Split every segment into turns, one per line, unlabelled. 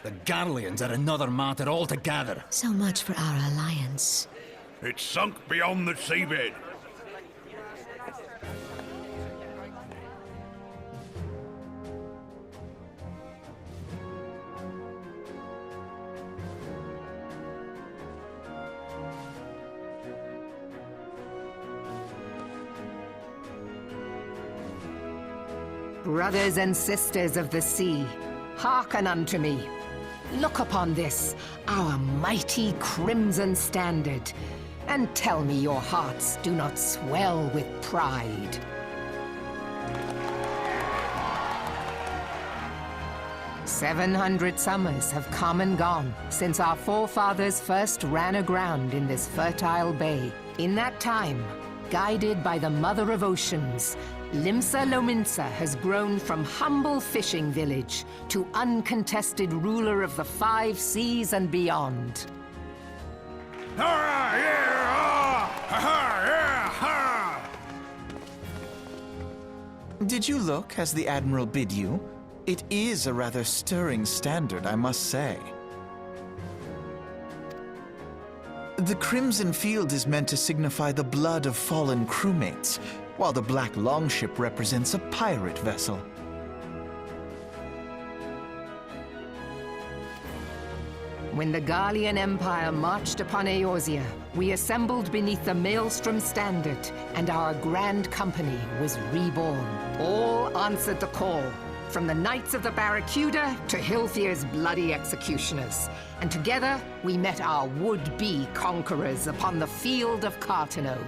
The Garleans are another matter altogether.
So much for our alliance.
It's sunk beyond the seabed.
Brothers and sisters of the sea, hearken unto me. Look upon this, our mighty crimson standard, and tell me your hearts do not swell with pride. "700 summers have come and gone since our forefathers first ran aground in this fertile bay. In that time, guided by the Mother of Oceans, Limsa Lominsa has grown from humble fishing village to uncontested ruler of the 5 seas and beyond.
Did you look as the Admiral bid you? It is a rather stirring standard, I must say. The crimson field is meant to signify the blood of fallen crewmates, while the black longship represents a pirate vessel.
When the Garlean Empire marched upon Eorzea, we assembled beneath the Maelstrom standard, and our grand company was reborn. All answered the call, from the Knights of the Barracuda to Hilfir's bloody executioners. And together, we met our would-be conquerors upon the field of Cartano.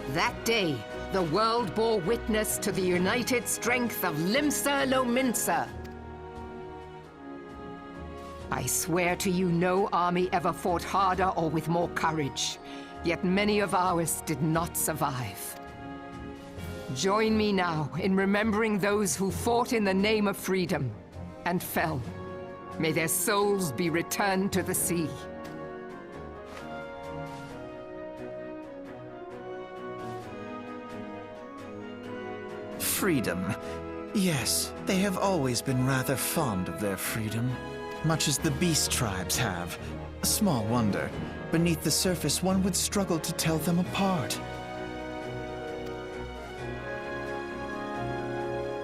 That day, the world bore witness to the united strength of Limsa Lominsa. I swear to you, no army ever fought harder or with more courage, yet many of ours did not survive. Join me now in remembering those who fought in the name of freedom and fell. May their souls be returned to the sea.
Freedom. Yes, they have always been rather fond of their freedom. Much as the beast tribes have. Small wonder. Beneath the surface, one would struggle to tell them apart.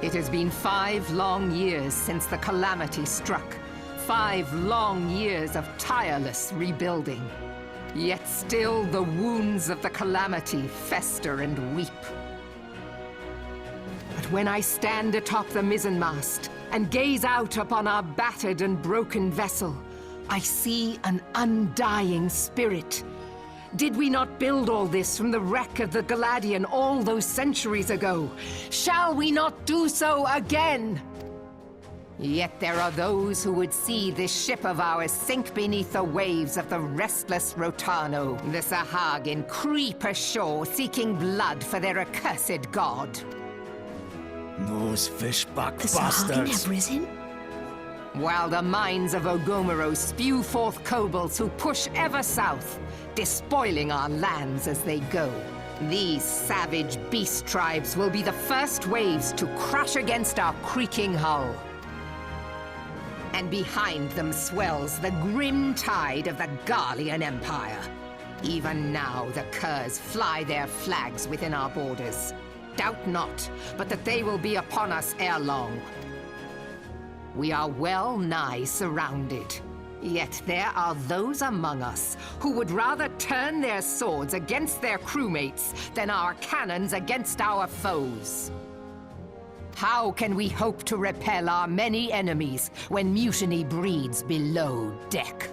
It has been 5 long years since the calamity struck. 5 long years of tireless rebuilding. Yet still the wounds of the calamity fester and weep. But when I stand atop the mizzenmast and gaze out upon our battered and broken vessel, I see an undying spirit. Did we not build all this from the wreck of the Galadian all those centuries ago? Shall we not do so again? Yet there are those who would see this ship of ours sink beneath the waves of the restless Rotano, the Sahagin creep ashore seeking blood for their accursed god.
Those fishback
The Sahagin
bastards.
have risen?
While the mines of Ogomero spew forth kobolds who push ever south, despoiling our lands as they go. These savage beast tribes will be the first waves to crash against our creaking hull. And behind them swells the grim tide of the Garlean Empire. Even now the curs fly their flags within our borders. Doubt not, but that they will be upon us ere long. We are well nigh surrounded. Yet there are those among us who would rather turn their swords against their crewmates than our cannons against our foes. How can we hope to repel our many enemies when mutiny breeds below deck?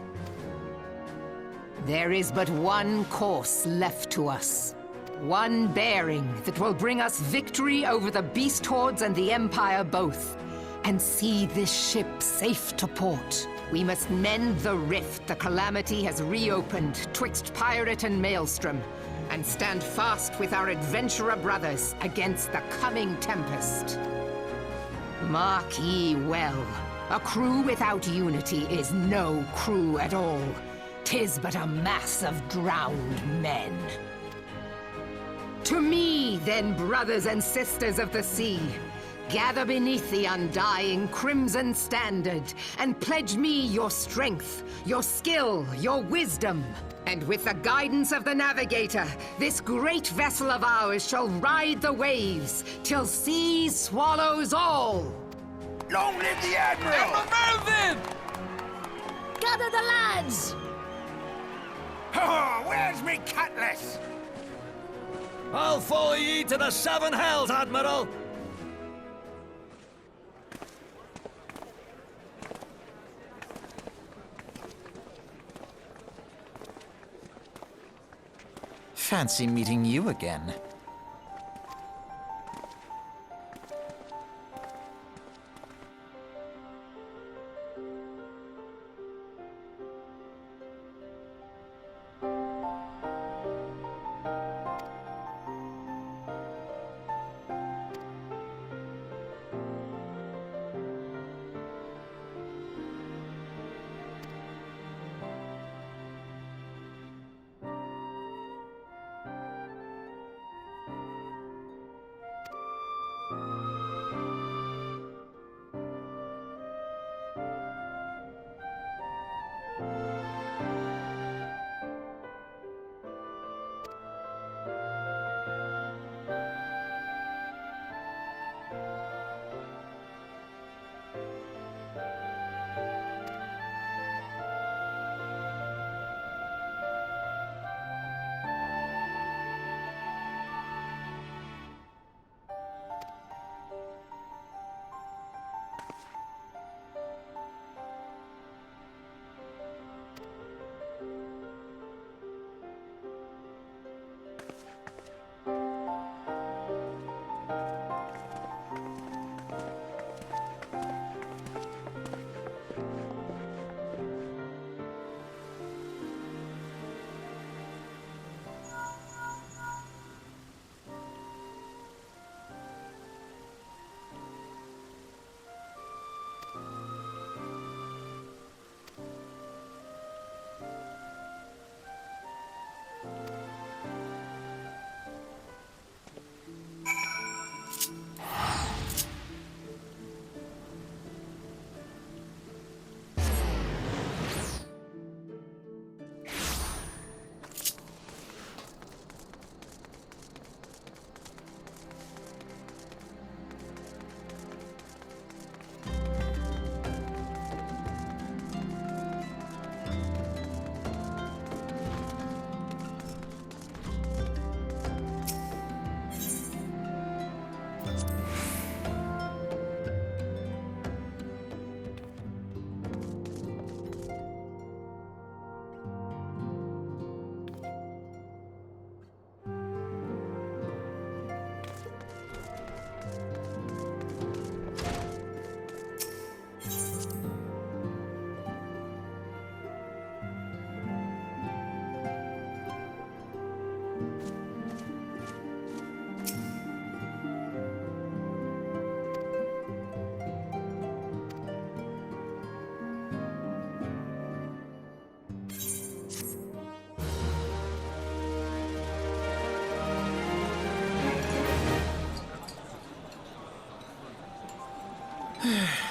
There is but one course left to us. One bearing that will bring us victory over the beast hordes and the Empire both, and see this ship safe to port. We must mend the rift the calamity has reopened twixt pirate and maelstrom, and stand fast with our adventurer brothers against the coming tempest. Mark ye well, a crew without unity is no crew at all. 'Tis but a mass of drowned men. To me, then, brothers and sisters of the sea, Gather beneath the undying crimson standard, and pledge me your strength, your skill, your wisdom. And with the guidance of the navigator, this great vessel of ours shall ride the waves, till sea swallows all.
Long live the Admiral!
Melvin!
Gather the lads!
Oh, where's me cutlass?
I'll follow ye to the seven hells, Admiral!
Fancy meeting you again.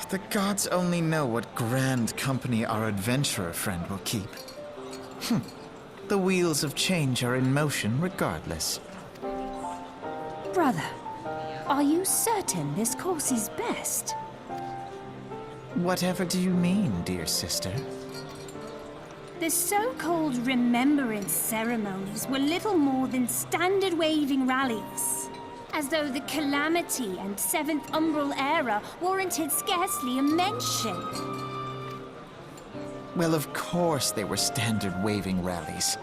The gods only know what grand company our adventurer friend will keep. The wheels of change are in motion regardless.
Brother, are you certain this course is best?
Whatever do you mean, dear sister?
The so-called remembrance ceremonies were little more than standard waving rallies. As though the Calamity and Seventh Umbral Era warranted scarcely a mention.
Well, of course they were standard waving rallies.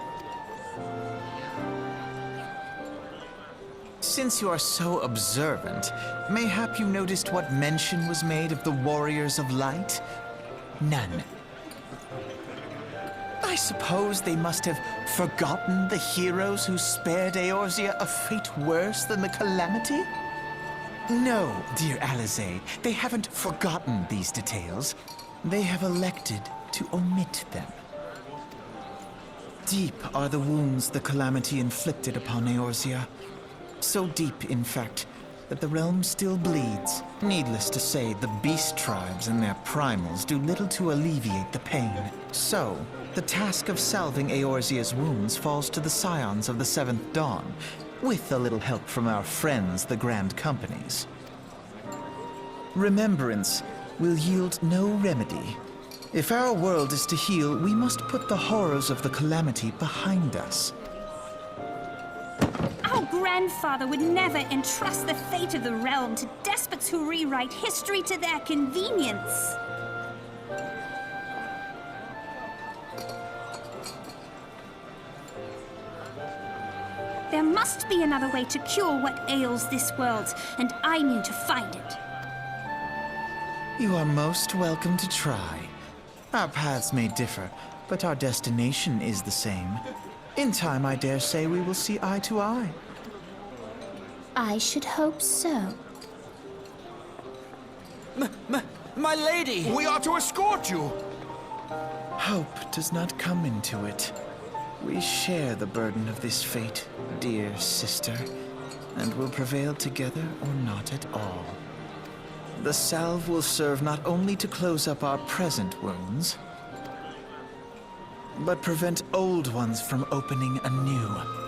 Since you are so observant, mayhap you noticed what mention was made of the Warriors of Light? None. I suppose they must have forgotten the heroes who spared Eorzea a fate worse than the Calamity? No, dear Alizé, they haven't forgotten these details. They have elected to omit them. Deep are the wounds the Calamity inflicted upon Eorzea. So deep, in fact, that the realm still bleeds. Needless to say, the beast tribes and their primals do little to alleviate the pain. So, the task of salving Eorzea's wounds falls to the scions of the Seventh Dawn, with a little help from our friends, the Grand Companies. Remembrance will yield no remedy. If our world is to heal, we must put the horrors of the calamity behind us.
Our grandfather would never entrust the fate of the realm to despots who rewrite history to their convenience. There must be another way to cure what ails this world, and I mean to find it.
You are most welcome to try. Our paths may differ, but our destination is the same. In time, I dare say we will see eye to eye.
I should hope so.
My lady!
We are to escort you.
Hope does not come into it. We share the burden of this fate, dear sister, and will prevail together or not at all. The salve will serve not only to close up our present wounds, but prevent old ones from opening anew.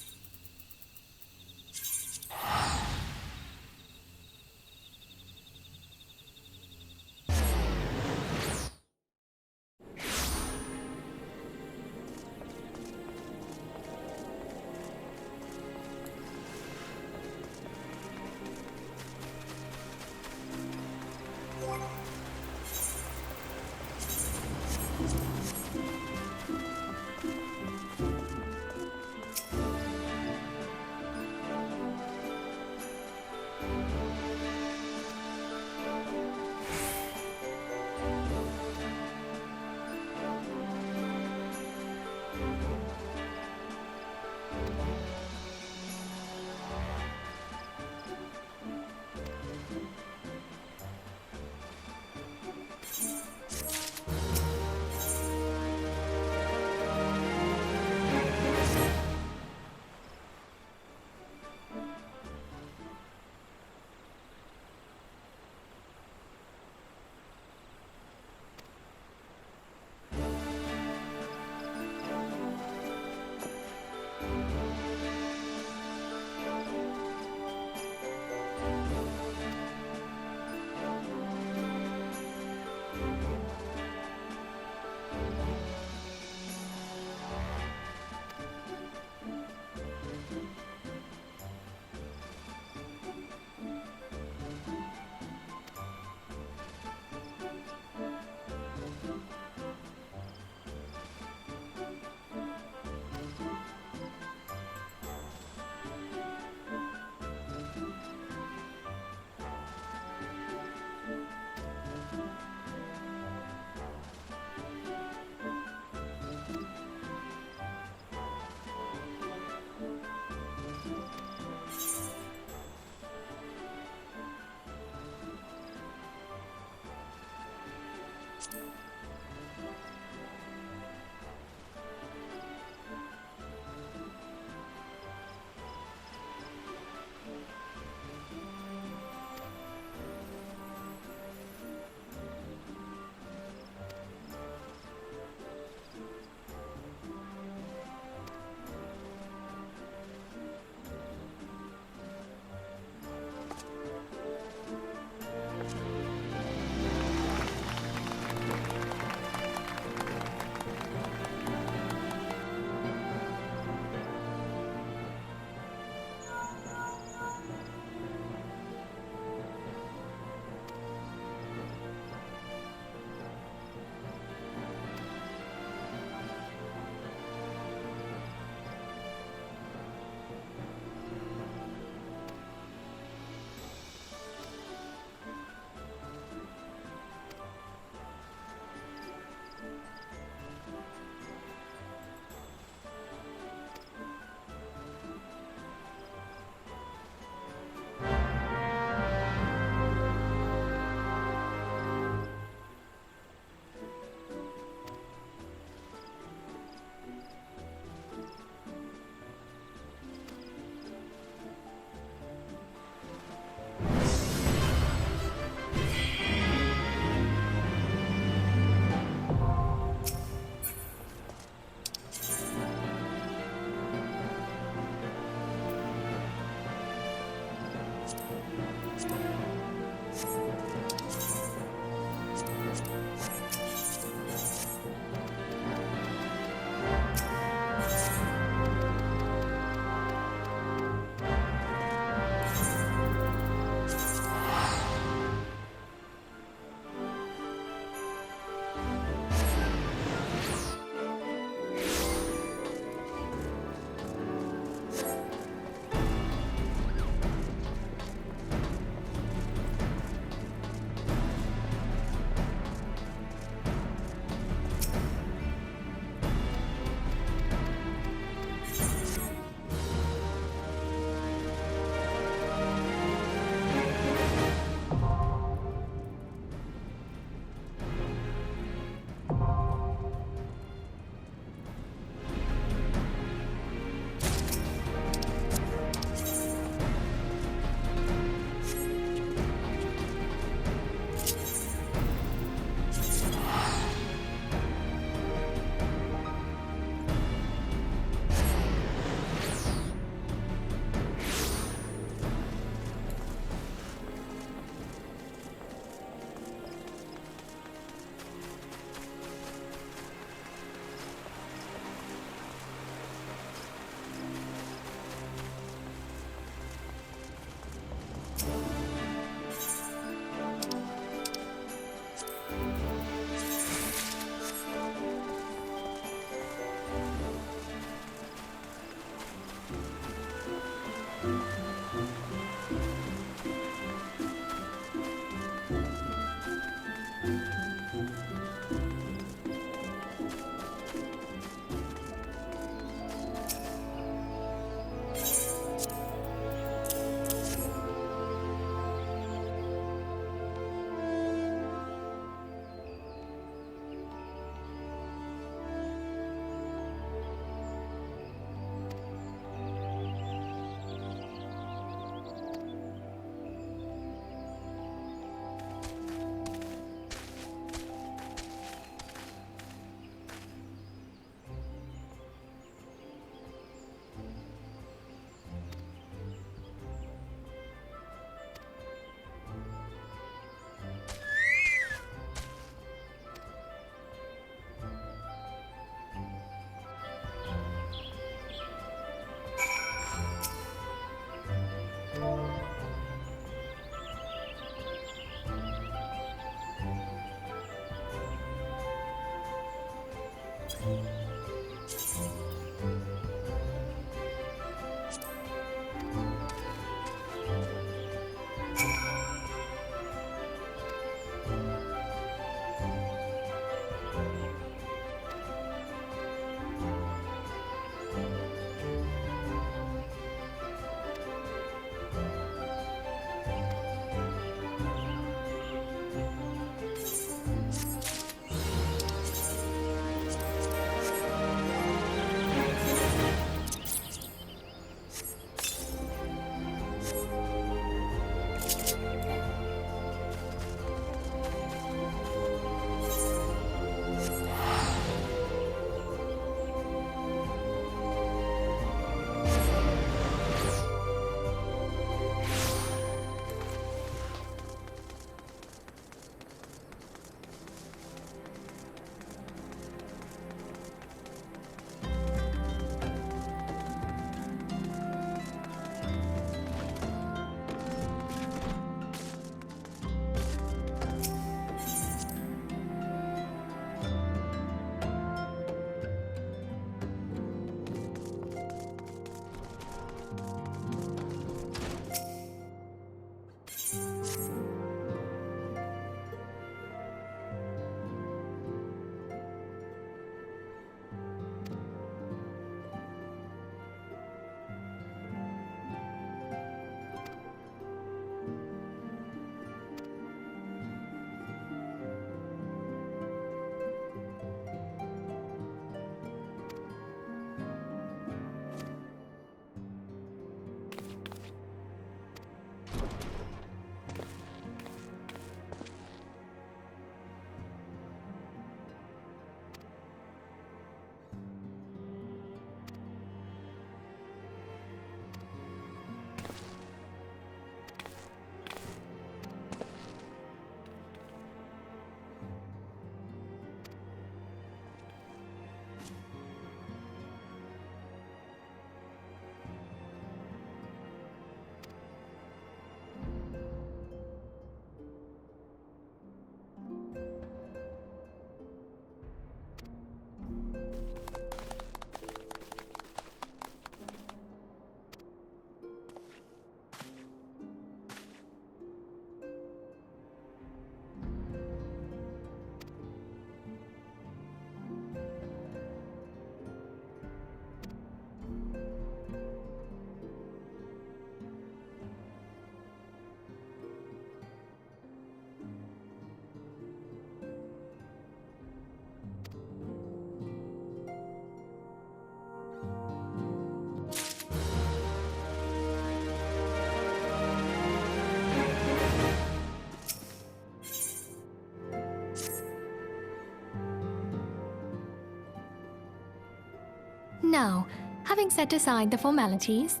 Now, having set aside the formalities,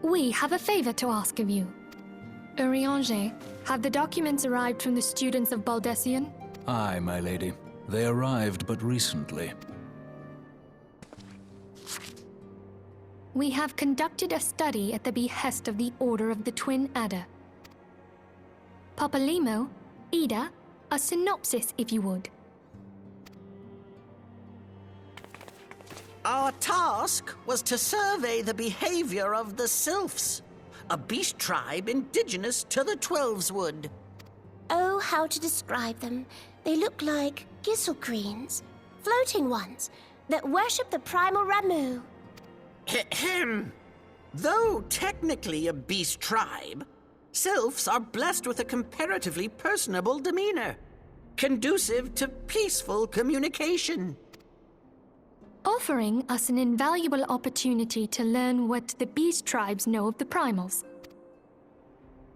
we have a favor to ask of you. Urianger, have the documents arrived from the students of Baldessian?
Aye, my lady. They arrived but recently.
We have conducted a study at the behest of the Order of the Twin Adder. Papalimo, Ida, a synopsis if you would.
Our task was to survey the behavior of the Sylphs, a beast tribe indigenous to the Twelveswood.
Oh, how to describe them. They look like gisselcreens, floating ones, that worship the primal Ramu.
Ahem. Though technically a beast tribe, Sylphs are blessed with a comparatively personable demeanor, conducive to peaceful communication.
Offering us an invaluable opportunity to learn what the beast tribes know of the primals.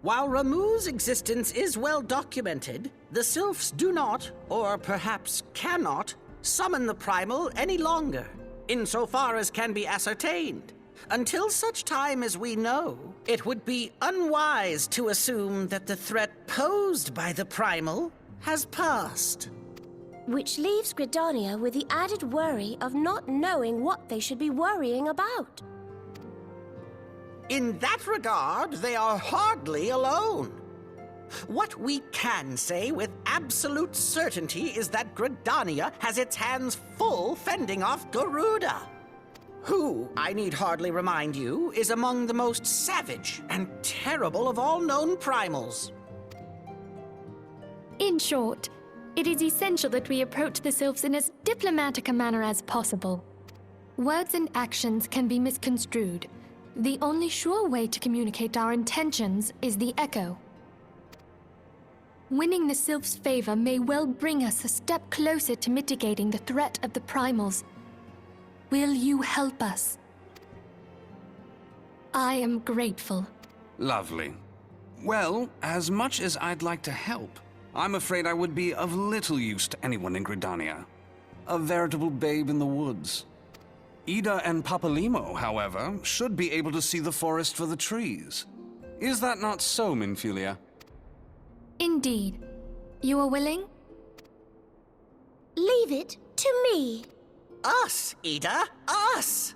While Ramu's existence is well documented, the Sylphs do not, or perhaps cannot, summon the primal any longer, insofar as can be ascertained. Until such time as we know, it would be unwise to assume that the threat posed by the primal has passed.
Which leaves Gridania with the added worry of not knowing what they should be worrying about.
In that regard, they are hardly alone. What we can say with absolute certainty is that Gridania has its hands full fending off Garuda, who, I need hardly remind you, is among the most savage and terrible of all known primals.
In short, it is essential that we approach the Sylphs in as diplomatic a manner as possible. Words and actions can be misconstrued. The only sure way to communicate our intentions is the echo. Winning the Sylphs' favor may well bring us a step closer to mitigating the threat of the primals. Will you help us? I am grateful.
Lovely. Well, as much as I'd like to help, I'm afraid I would be of little use to anyone in Gridania. A veritable babe in the woods. Ida and Papalimo, however, should be able to see the forest for the trees. Is that not so, Minfilia?
Indeed. You are willing?
Leave it to me.
Us, Ida, us!